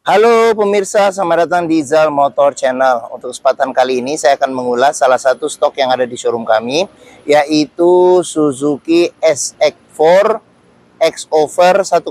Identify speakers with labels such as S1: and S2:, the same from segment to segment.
S1: Halo pemirsa, selamat datang di Zal Motor Channel. Untuk kesempatan kali ini saya akan mengulas salah satu stok yang ada di showroom kami, yaitu Suzuki SX4 X-Over 1,5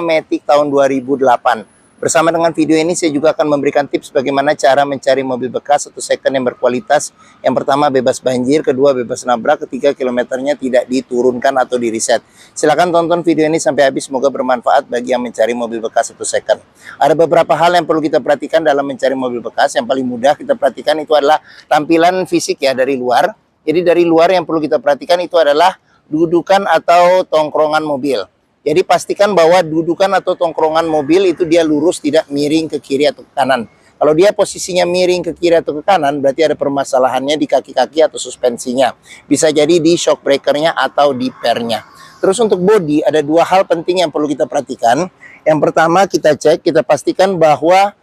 S1: Matic tahun 2008. Bersama dengan video ini saya juga akan memberikan tips bagaimana cara mencari mobil bekas atau second yang berkualitas. Yang pertama bebas banjir, kedua bebas nabrak, ketiga kilometernya tidak diturunkan atau di reset. Silahkan tonton video ini sampai habis, semoga bermanfaat bagi yang mencari mobil bekas atau second. Ada beberapa hal yang perlu kita perhatikan dalam mencari mobil bekas. Yang paling mudah kita perhatikan itu adalah tampilan fisik ya dari luar. Jadi dari luar yang perlu kita perhatikan itu adalah dudukan atau tongkrongan mobil. Jadi pastikan bahwa dudukan atau tongkrongan mobil itu dia lurus, tidak miring ke kiri atau ke kanan. Kalau dia posisinya miring ke kiri atau ke kanan, berarti ada permasalahannya di kaki-kaki atau suspensinya. Bisa jadi di shock breakernya atau di pernya. Terus untuk bodi, ada dua hal penting yang perlu kita perhatikan. Yang pertama kita cek, kita pastikan bahwa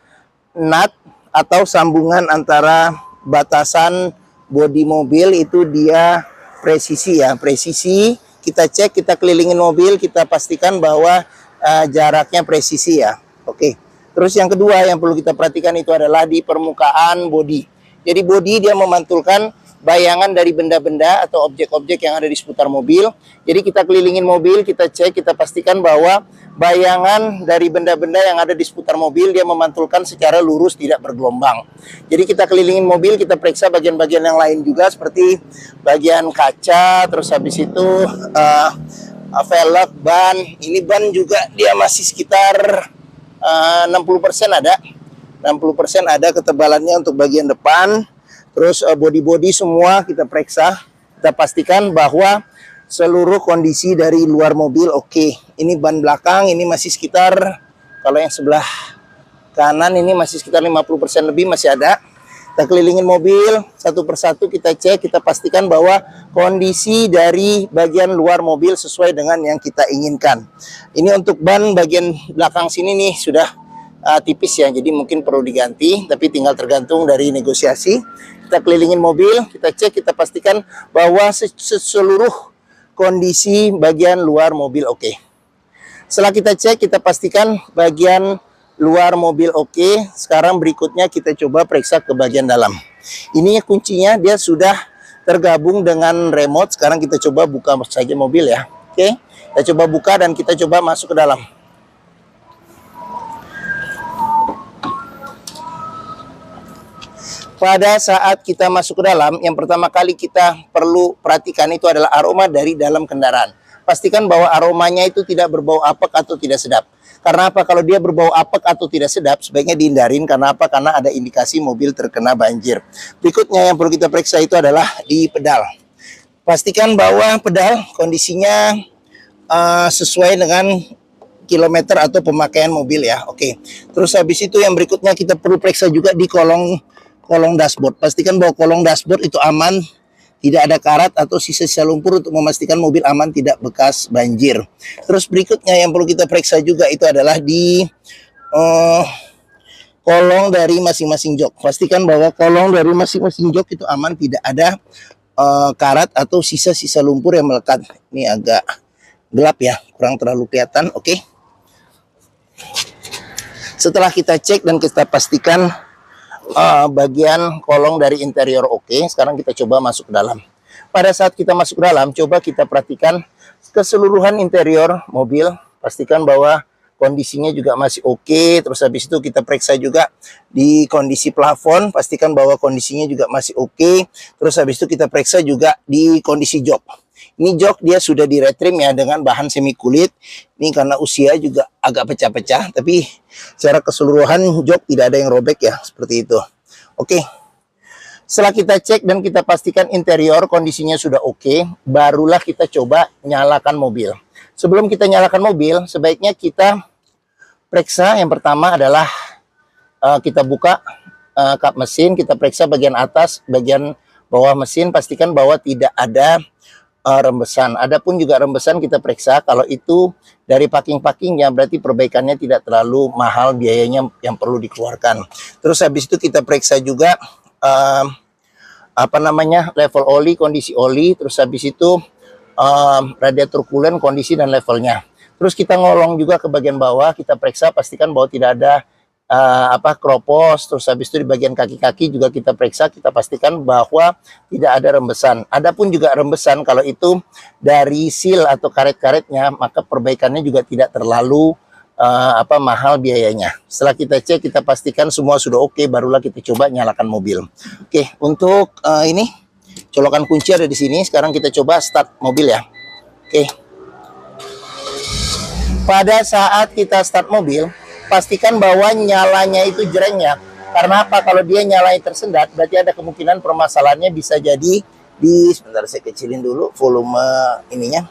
S1: nut atau sambungan antara batasan bodi mobil itu dia presisi ya, presisi. Kita cek, kita kelilingin mobil, kita pastikan bahwa jaraknya presisi ya. Oke. Terus yang kedua yang perlu kita perhatikan itu adalah di permukaan bodi. Jadi bodi dia memantulkan bayangan dari benda-benda atau objek-objek yang ada di seputar mobil. Jadi kita kelilingin mobil, kita cek, kita pastikan bahwa bayangan dari benda-benda yang ada di seputar mobil dia memantulkan secara lurus, tidak bergelombang. Jadi kita kelilingin mobil, kita periksa bagian-bagian yang lain juga seperti bagian kaca, terus habis itu velg, ban. Ini ban juga dia masih sekitar 60% ada. 60% ada ketebalannya untuk bagian depan. Terus body-body semua kita periksa, kita pastikan bahwa seluruh kondisi dari luar mobil oke. Ini ban belakang, ini masih sekitar, kalau yang sebelah kanan ini masih sekitar 50% lebih masih ada. Kita kelilingin mobil, satu persatu kita cek, kita pastikan bahwa kondisi dari bagian luar mobil sesuai dengan yang kita inginkan. Ini untuk ban bagian belakang sini nih sudah tipis ya, jadi mungkin perlu diganti, tapi tinggal tergantung dari negosiasi. Kita kelilingin mobil, kita cek, kita pastikan bahwa seluruh kondisi bagian luar mobil oke. Setelah kita cek, kita pastikan bagian luar mobil oke. Sekarang berikutnya kita coba periksa ke bagian dalam. Ini kuncinya dia sudah tergabung dengan remote. Sekarang kita coba buka saja mobil ya. Oke, kita coba buka dan kita coba masuk ke dalam. Pada saat kita masuk ke dalam, yang pertama kali kita perlu perhatikan itu adalah aroma dari dalam kendaraan. Pastikan bahwa aromanya itu tidak berbau apek atau tidak sedap. Karena apa? Kalau dia berbau apek atau tidak sedap, sebaiknya dihindarin. Karena apa? Karena ada indikasi mobil terkena banjir. Berikutnya yang perlu kita periksa itu adalah di pedal. Pastikan bahwa pedal kondisinya sesuai dengan kilometer atau pemakaian mobil ya. Oke. Terus habis itu yang berikutnya kita perlu periksa juga di kolong dashboard. Pastikan bahwa kolong dashboard itu aman, tidak ada karat atau sisa-sisa lumpur untuk memastikan mobil aman, tidak bekas banjir. Terus berikutnya yang perlu kita periksa juga itu adalah di kolong dari masing-masing jok. Pastikan bahwa kolong dari masing-masing jok itu aman, tidak ada karat atau sisa-sisa lumpur yang melekat. Ini agak gelap ya, kurang terlalu kelihatan. Oke. Setelah kita cek dan kita pastikan bagian kolong dari interior oke. Sekarang kita coba masuk ke dalam. Pada saat kita masuk ke dalam, coba kita perhatikan keseluruhan interior mobil. Pastikan bahwa kondisinya juga masih oke. Terus habis itu kita periksa juga di kondisi plafon. Pastikan bahwa kondisinya juga masih oke. Terus habis itu kita periksa juga di kondisi jok. Ini jok dia sudah di-retrim ya dengan bahan semi kulit. Ini karena usia juga agak pecah-pecah, tapi secara keseluruhan jok tidak ada yang robek ya, seperti itu. Oke. Setelah kita cek dan kita pastikan interior kondisinya sudah oke, barulah kita coba nyalakan mobil. Sebelum kita nyalakan mobil, sebaiknya kita periksa. Yang pertama adalah kita buka kap mesin, kita periksa bagian atas, bagian bawah mesin, pastikan bahwa tidak ada rembesan. Adapun juga rembesan kita periksa, kalau itu dari packing-packingnya berarti perbaikannya tidak terlalu mahal biayanya yang perlu dikeluarkan. Terus habis itu kita periksa juga level oli, kondisi oli. Terus habis itu radiator coolant, kondisi dan levelnya. Terus kita ngolong juga ke bagian bawah, kita periksa pastikan bahwa tidak ada kropos, terus habis itu di bagian kaki-kaki juga kita periksa, kita pastikan bahwa tidak ada rembesan. Adapun juga rembesan kalau itu dari seal atau karet-karetnya, maka perbaikannya juga tidak terlalu mahal biayanya. Setelah kita cek, kita pastikan semua sudah oke, barulah kita coba nyalakan mobil. Oke, untuk ini colokan kunci ada di sini. Sekarang kita coba start mobil ya. Oke. Pada saat kita start mobil, pastikan bahwa nyalanya itu jrengnya. Karena apa? Kalau dia nyalanya tersendat, berarti ada kemungkinan permasalahannya bisa jadi sebentar saya kecilin dulu volume ininya.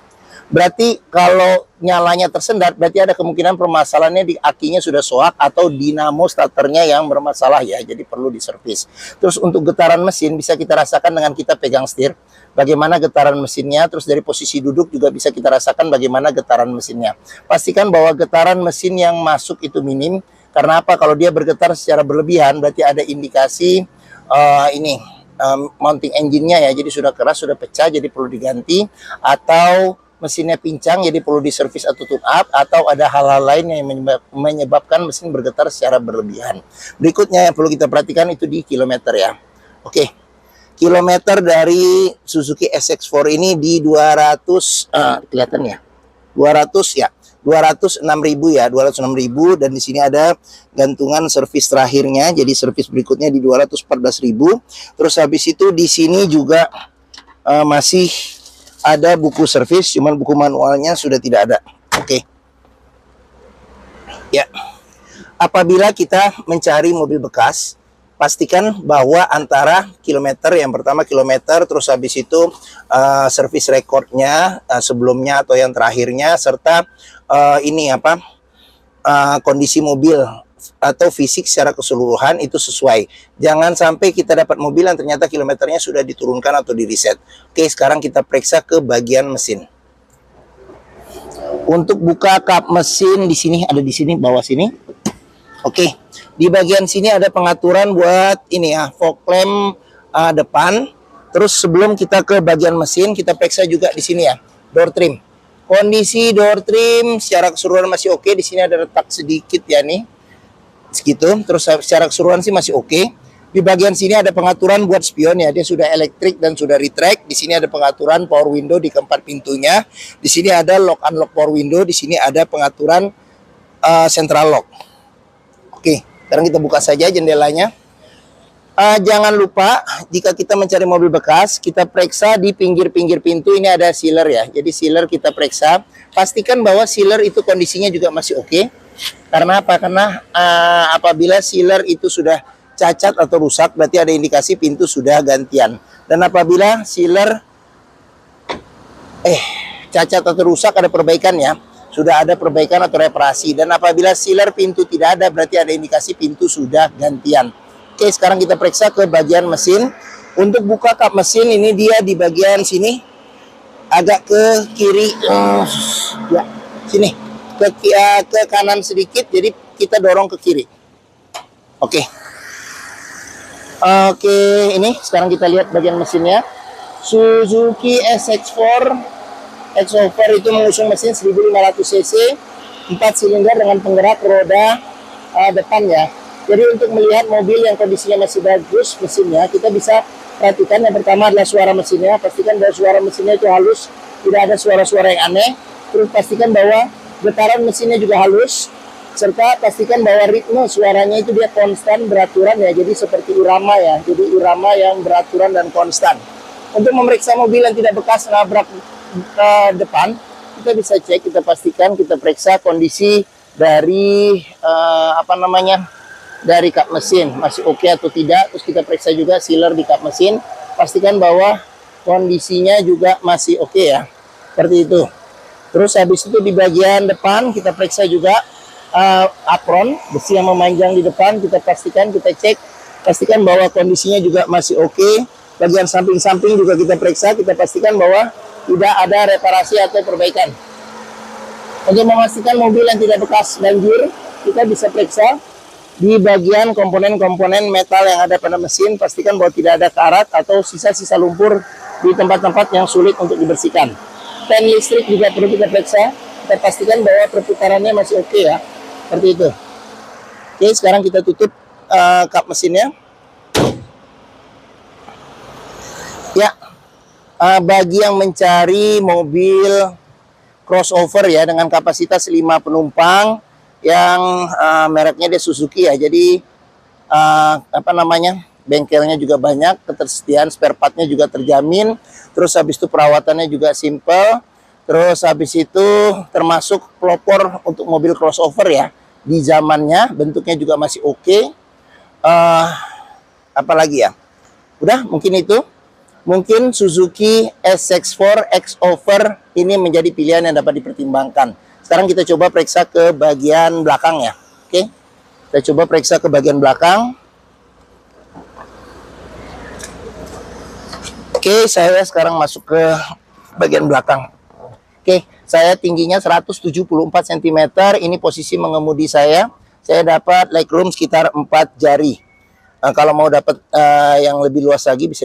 S1: Berarti kalau nyalanya tersendat, berarti ada kemungkinan permasalahannya di akinya sudah soak atau dinamo starternya yang bermasalah ya. Jadi perlu diservis. Terus untuk getaran mesin bisa kita rasakan dengan kita pegang setir. Bagaimana getaran mesinnya, terus dari posisi duduk juga bisa kita rasakan bagaimana getaran mesinnya. Pastikan bahwa getaran mesin yang masuk itu minim. Karena apa? Kalau dia bergetar secara berlebihan, berarti ada indikasi mounting engine-nya ya. Jadi sudah keras, sudah pecah, jadi perlu diganti. Atau mesinnya pincang, jadi perlu diservis atau tune up, atau ada hal-hal lain yang menyebabkan mesin bergetar secara berlebihan. Berikutnya yang perlu kita perhatikan itu di kilometer ya. Oke, kilometer dari Suzuki SX4 ini di 200, kelihatan ya, 200 ya, 206.000 ya, 206.000, dan di sini ada gantungan servis terakhirnya, jadi servis berikutnya di 214.000. Terus habis itu di sini juga masih ada buku servis, cuman buku manualnya sudah tidak ada. Oke. Ya. Apabila kita mencari mobil bekas, pastikan bahwa antara kilometer, yang pertama kilometer, terus habis itu servis recordnya sebelumnya atau yang terakhirnya, serta kondisi mobil atau fisik secara keseluruhan itu sesuai. Jangan sampai kita dapat mobil yang ternyata kilometernya sudah diturunkan atau di reset. Oke, sekarang kita periksa ke bagian mesin. Untuk buka kap mesin di sini, ada di sini bawah sini. Oke, di bagian sini ada pengaturan buat ini ya, fog lamp depan. Terus sebelum kita ke bagian mesin, kita periksa juga di sini ya, door trim. Kondisi door trim secara keseluruhan masih oke. Di sini ada retak sedikit ya nih. Segitu, terus secara keseluruhan sih masih oke. Di bagian sini ada pengaturan buat spion ya, dia sudah elektrik dan sudah retract. Di sini ada pengaturan power window di keempat pintunya. Di sini ada lock unlock power window. Di sini ada pengaturan central lock. Oke, sekarang kita buka saja jendelanya. Jangan lupa jika kita mencari mobil bekas, kita periksa di pinggir-pinggir pintu ini ada sealer ya. Jadi sealer kita periksa, pastikan bahwa sealer itu kondisinya juga masih oke. Karena apa? Karena apabila sealer itu sudah cacat atau rusak, berarti ada indikasi pintu sudah gantian. Dan apabila sealer cacat atau rusak, ada perbaikan ya, sudah ada perbaikan atau reparasi. Dan apabila sealer pintu tidak ada, berarti ada indikasi pintu sudah gantian. Oke, sekarang kita periksa ke bagian mesin. Untuk buka kap mesin ini dia di bagian sini, agak ke kiri, ya sini. Ke kanan sedikit, jadi kita dorong ke kiri. Oke, ini sekarang kita lihat bagian mesinnya. Suzuki SX4 itu mengusung mesin 1500 cc, 4 silinder dengan penggerak roda depan ya. Jadi untuk melihat mobil yang kondisinya masih bagus mesinnya, kita bisa perhatikan yang pertama adalah suara mesinnya. Pastikan bahwa suara mesinnya itu halus, tidak ada suara-suara yang aneh. Terus pastikan bahwa getaran mesinnya juga halus, serta pastikan bahwa ritme suaranya itu dia konstan beraturan ya, jadi seperti irama ya, jadi irama yang beraturan dan konstan. Untuk memeriksa mobil yang tidak bekas nabrak depan, kita bisa cek, kita pastikan, kita periksa kondisi dari dari kap mesin masih oke atau tidak. Terus kita periksa juga sealer di kap mesin, pastikan bahwa kondisinya juga masih oke ya, seperti itu. Terus habis itu di bagian depan kita periksa juga apron, besi yang memanjang di depan, kita pastikan, kita cek, pastikan bahwa kondisinya juga masih oke. Bagian samping-samping juga kita periksa, kita pastikan bahwa tidak ada reparasi atau perbaikan. Untuk memastikan mobil yang tidak bekas banjir, kita bisa periksa di bagian komponen-komponen metal yang ada pada mesin, pastikan bahwa tidak ada karat atau sisa-sisa lumpur di tempat-tempat yang sulit untuk dibersihkan. Fan listrik juga perlu kita periksa, kita pastikan bahwa perputarannya masih oke ya, seperti itu. Oke, sekarang kita tutup kap mesinnya. Ya, bagi yang mencari mobil crossover ya dengan kapasitas 5 penumpang yang mereknya dia Suzuki ya. Jadi bengkelnya juga banyak, ketersediaan spare partnya juga terjamin. Terus habis itu perawatannya juga simple. Terus habis itu termasuk pelopor untuk mobil crossover ya di zamannya, bentuknya juga masih oke. Apalagi ya, udah mungkin itu. Mungkin Suzuki SX4 X-Over ini menjadi pilihan yang dapat dipertimbangkan. Sekarang kita coba periksa ke bagian belakang ya. Oke, kita coba periksa ke bagian belakang. Oke, saya sekarang masuk ke bagian belakang. Oke, saya tingginya 174 cm. Ini posisi mengemudi saya. Saya dapat legroom sekitar 4 jari. Kalau mau dapat yang lebih luas lagi bisa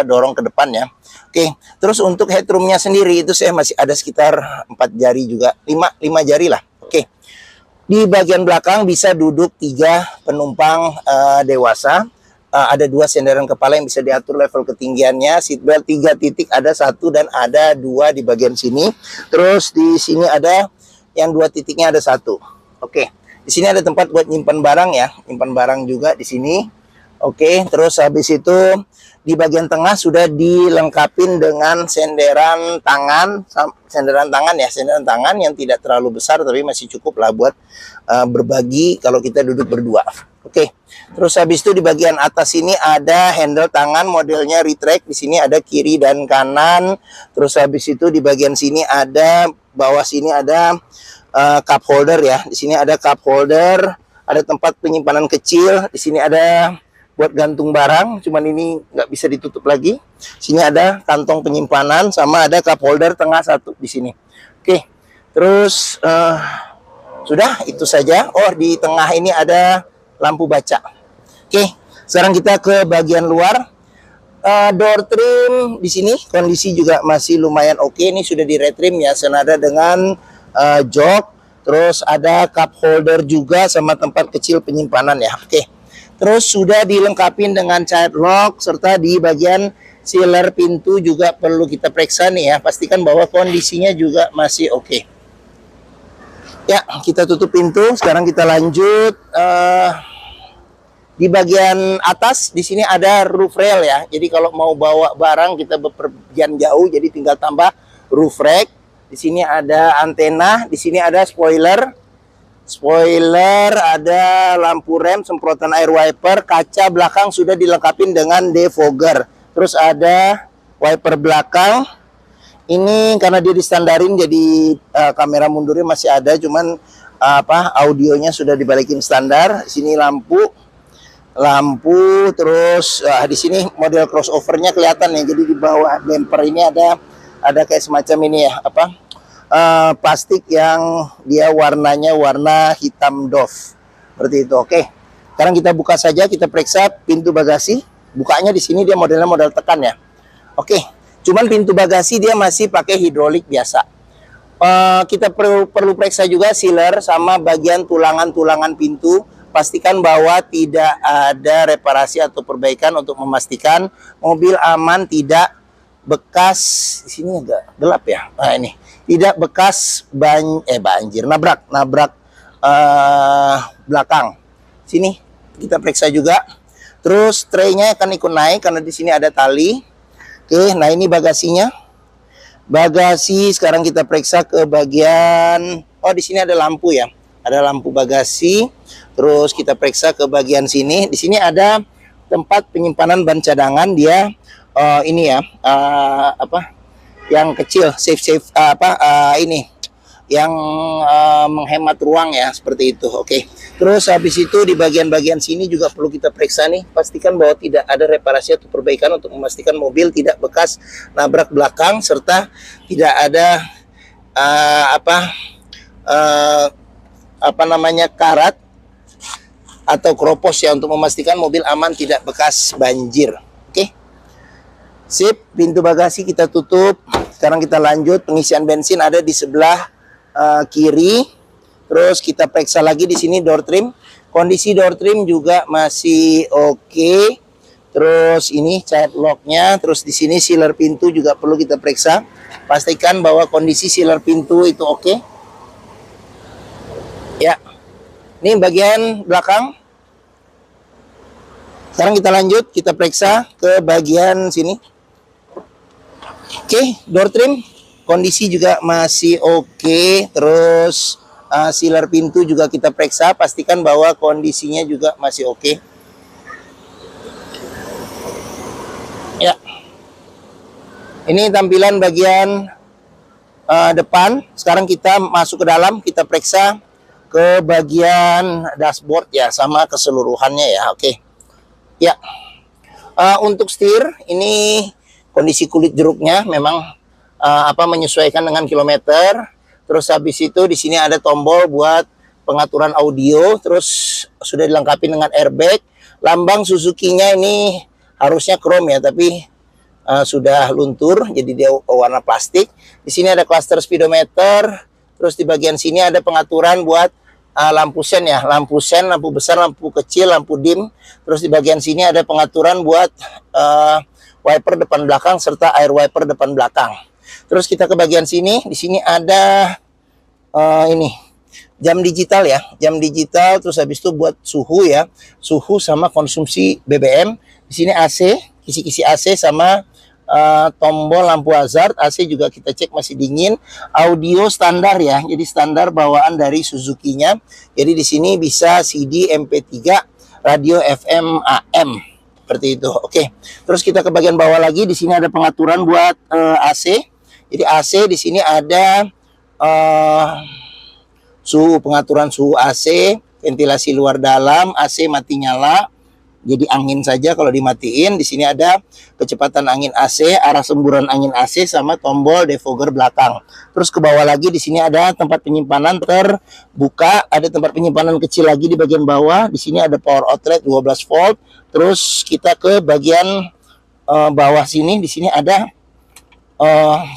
S1: dorong ke depan ya. Oke, terus untuk headroomnya sendiri itu saya masih ada sekitar 4 jari juga, 5 jari lah. Oke, di bagian belakang bisa duduk 3 penumpang dewasa. Ada 2 senderan kepala yang bisa diatur level ketinggiannya. Seatbelt 3 titik, ada 1 dan ada 2 di bagian sini. Terus di sini ada yang 2 titiknya ada 1. Oke. Di sini ada tempat buat nyimpan barang ya, nyimpan barang juga di sini. Oke, terus habis itu di bagian tengah sudah dilengkapin dengan senderan tangan yang tidak terlalu besar tapi masih cukup lah buat berbagi kalau kita duduk berdua. Oke. Terus habis itu di bagian atas ini ada handle tangan modelnya retract. Di sini ada kiri dan kanan. Terus habis itu di bagian sini ada, bawah sini ada cup holder ya. Di sini ada cup holder, ada tempat penyimpanan kecil. Di sini ada buat gantung barang, cuman ini nggak bisa ditutup lagi. Sini ada kantong penyimpanan, sama ada cup holder tengah 1 di sini. Oke, terus sudah itu saja. Oh, di tengah ini ada lampu baca. Oke, sekarang kita ke bagian luar. Door trim di sini kondisi juga masih lumayan oke. Ini sudah di retrim ya, senada dengan jok, terus ada cup holder juga sama tempat kecil penyimpanan ya. Oke, terus sudah dilengkapi dengan child lock, serta di bagian sealer pintu juga perlu kita periksa nih ya, pastikan bahwa kondisinya juga masih oke. Ya, kita tutup pintu. Sekarang kita lanjut di bagian atas. Di sini ada roof rail ya, jadi kalau mau bawa barang kita bepergian jauh, jadi tinggal tambah roof rack. Di sini ada antena, di sini ada spoiler, ada lampu rem, semprotan air wiper, kaca belakang sudah dilengkapi dengan defogger. Terus ada wiper belakang. Ini karena dia distandarin jadi kamera mundurnya masih ada, cuman audionya sudah dibalikin standar. Di sini lampu, terus di sini model crossovernya kelihatan ya. Jadi di bawah bumper ini ada kayak semacam ini ya, plastik yang dia warnanya warna hitam doff seperti itu. Oke, sekarang kita buka saja, kita periksa pintu bagasi. Bukanya di sini dia modelnya model tekan ya. Oke, cuman pintu bagasi dia masih pakai hidrolik biasa. Kita perlu periksa juga sealer sama bagian tulangan pintu. Pastikan bahwa tidak ada reparasi atau perbaikan untuk memastikan mobil aman, tidak bekas, di sini agak gelap ya. Nah, ini tidak bekas banjir, nabrak belakang. Sini kita periksa juga. Terus traynya akan ikut naik karena di sini ada tali. Oke, nah ini bagasinya. Bagasi sekarang kita periksa ke bagian, oh di sini ada lampu ya. Ada lampu bagasi. Terus kita periksa ke bagian sini. Di sini ada tempat penyimpanan ban cadangan, dia ini ya, yang kecil, safe ini yang menghemat ruang ya, seperti itu. Oke, terus habis itu di bagian-bagian sini juga perlu kita periksa nih, pastikan bahwa tidak ada reparasi atau perbaikan untuk memastikan mobil tidak bekas nabrak belakang, serta tidak ada karat atau kropos ya, untuk memastikan mobil aman tidak bekas banjir. Oke, sip, pintu bagasi kita tutup. Sekarang kita lanjut, pengisian bensin ada di sebelah kiri. Terus kita periksa lagi di sini door trim. Kondisi door trim juga masih oke. Terus ini child locknya. Terus di sini sealer pintu juga perlu kita periksa. Pastikan bahwa kondisi sealer pintu itu oke. Ya. Ini bagian belakang. Sekarang kita lanjut, kita periksa ke bagian sini. Oke, door trim kondisi juga masih oke. Terus sealer pintu juga kita periksa, pastikan bahwa kondisinya juga masih oke. Ya. Ini tampilan bagian depan. Sekarang kita masuk ke dalam, kita periksa ke bagian dashboard ya, sama keseluruhannya ya. Oke. Ya. Untuk setir ini kondisi kulit jeruknya memang menyesuaikan dengan kilometer. Terus habis itu di sini ada tombol buat pengaturan audio, terus sudah dilengkapi dengan airbag. Lambang Suzuki-nya ini harusnya chrome ya, tapi sudah luntur jadi dia warna plastik. Di sini ada cluster speedometer, terus di bagian sini ada pengaturan buat lampu sen ya, lampu sen, lampu besar, lampu kecil, lampu dim. Terus di bagian sini ada pengaturan buat wiper depan belakang serta air wiper depan belakang. Terus kita ke bagian sini, di sini ada ini jam digital ya, jam digital. Terus habis itu buat suhu ya, suhu sama konsumsi BBM. Di sini AC, kisi-kisi AC sama tombol lampu hazard. AC juga kita cek masih dingin. Audio standar ya, jadi standar bawaan dari Suzuki-nya. Jadi di sini bisa CD, MP3, radio FM, AM. Seperti itu. Oke. Terus kita ke bagian bawah lagi, di sini ada pengaturan buat AC. Jadi AC di sini ada suhu, pengaturan suhu AC, ventilasi luar dalam, AC mati nyala. Jadi angin saja kalau dimatiin. Di sini ada kecepatan angin AC, arah semburan angin AC sama tombol defogger belakang. Terus ke bawah lagi di sini ada tempat penyimpanan terbuka, ada tempat penyimpanan kecil lagi di bagian bawah. Di sini ada power outlet 12 volt. Terus kita ke bagian bawah sini, di sini ada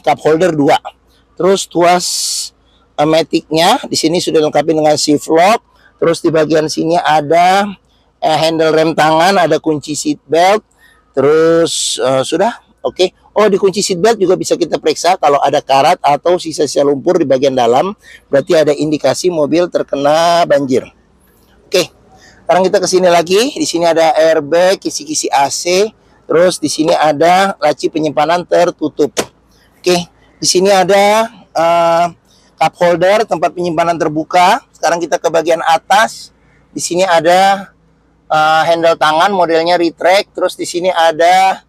S1: cup holder 2. Terus tuas matic-nya di sini sudah dilengkapi dengan shift lock. Terus di bagian sini ada handle rem tangan, ada kunci seat belt. Terus sudah oke. Oh, di kunci seat belt juga bisa kita periksa kalau ada karat atau sisa-sisa lumpur di bagian dalam, berarti ada indikasi mobil terkena banjir. Oke. Sekarang kita ke sini lagi. Di sini ada airbag, kisi-kisi AC. Terus di sini ada laci penyimpanan tertutup. Oke. Di sini ada cup holder, tempat penyimpanan terbuka. Sekarang kita ke bagian atas. Di sini ada handle tangan modelnya retract. Terus di sini ada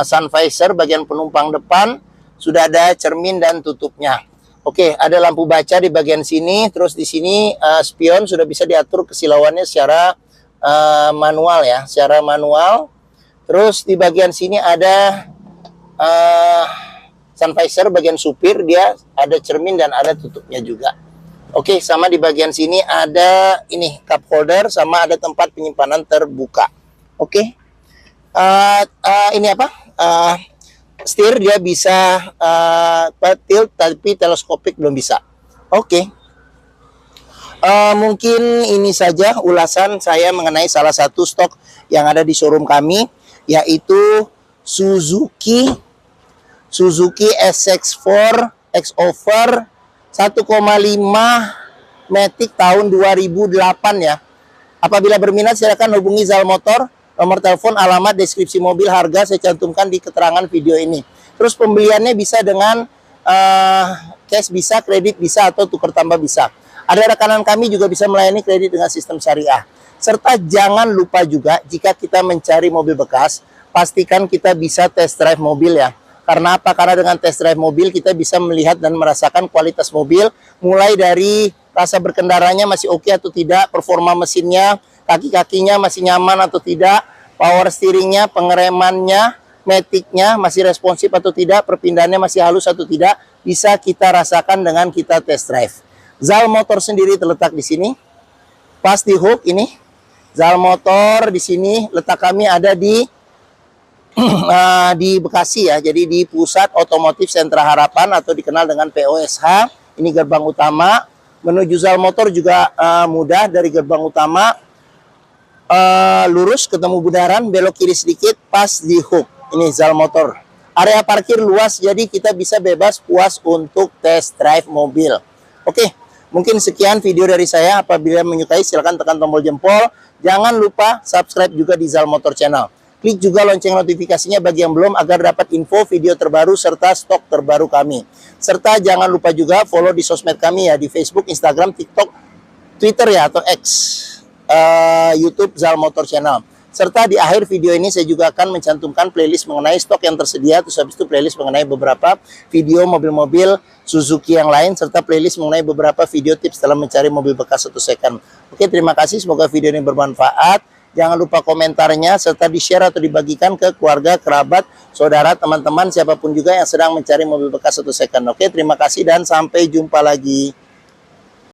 S1: sun visor bagian penumpang depan, sudah ada cermin dan tutupnya. Oke, ada lampu baca di bagian sini. Terus di sini spion sudah bisa diatur kesilauannya secara manual ya, secara manual. Terus di bagian sini ada sun visor bagian supir, dia ada cermin dan ada tutupnya juga. Oke, sama di bagian sini ada ini cup holder sama ada tempat penyimpanan terbuka. Oke. Ini apa? Setir dia bisa tilt tapi teleskopik belum bisa. Oke. Mungkin ini saja ulasan saya mengenai salah satu stok yang ada di showroom kami, yaitu Suzuki SX4 X-Over 1,5 Matic tahun 2008 ya. Apabila berminat silakan hubungi Zal Motor. Nomor telepon, alamat, deskripsi mobil, harga saya cantumkan di keterangan video ini. Terus pembeliannya bisa dengan cash bisa, kredit bisa, atau tukar tambah bisa. Ada rekanan kami juga bisa melayani kredit dengan sistem syariah. Serta jangan lupa juga jika kita mencari mobil bekas, pastikan kita bisa test drive mobil ya. Karena apa? Karena dengan test drive mobil kita bisa melihat dan merasakan kualitas mobil, mulai dari rasa berkendaranya masih oke atau tidak, performa mesinnya, kaki-kakinya masih nyaman atau tidak, power steeringnya, pengeremannya, matic-nya masih responsif atau tidak, perpindahannya masih halus atau tidak, bisa kita rasakan dengan kita test drive. Zal Motor sendiri terletak di sini, pas di hook ini. Zal Motor di sini, letak kami ada di Bekasi ya, jadi di Pusat Otomotif Sentra Harapan atau dikenal dengan POSH. Ini gerbang utama Menuju Zal Motor juga mudah, dari gerbang utama lurus ketemu bundaran, belok kiri sedikit pas di hook. Ini Zal Motor. Area parkir luas, jadi kita bisa bebas puas untuk test drive mobil. Oke, mungkin sekian video dari saya. Apabila menyukai silahkan tekan tombol jempol. Jangan lupa subscribe juga di Zal Motor Channel. Klik juga lonceng notifikasinya bagi yang belum agar dapat info video terbaru serta stok terbaru kami. Serta jangan lupa juga follow di sosmed kami ya, di Facebook, Instagram, TikTok, Twitter ya, atau X, YouTube Zal Motor Channel. Serta di akhir video ini saya juga akan mencantumkan playlist mengenai stok yang tersedia, terus habis itu playlist mengenai beberapa video mobil-mobil Suzuki yang lain, serta playlist mengenai beberapa video tips dalam mencari mobil bekas atau second. Oke, terima kasih, semoga video ini bermanfaat. Jangan lupa komentarnya, serta di-share atau dibagikan ke keluarga, kerabat, saudara, teman-teman, siapapun juga yang sedang mencari mobil bekas atau second. Oke, terima kasih dan sampai jumpa lagi.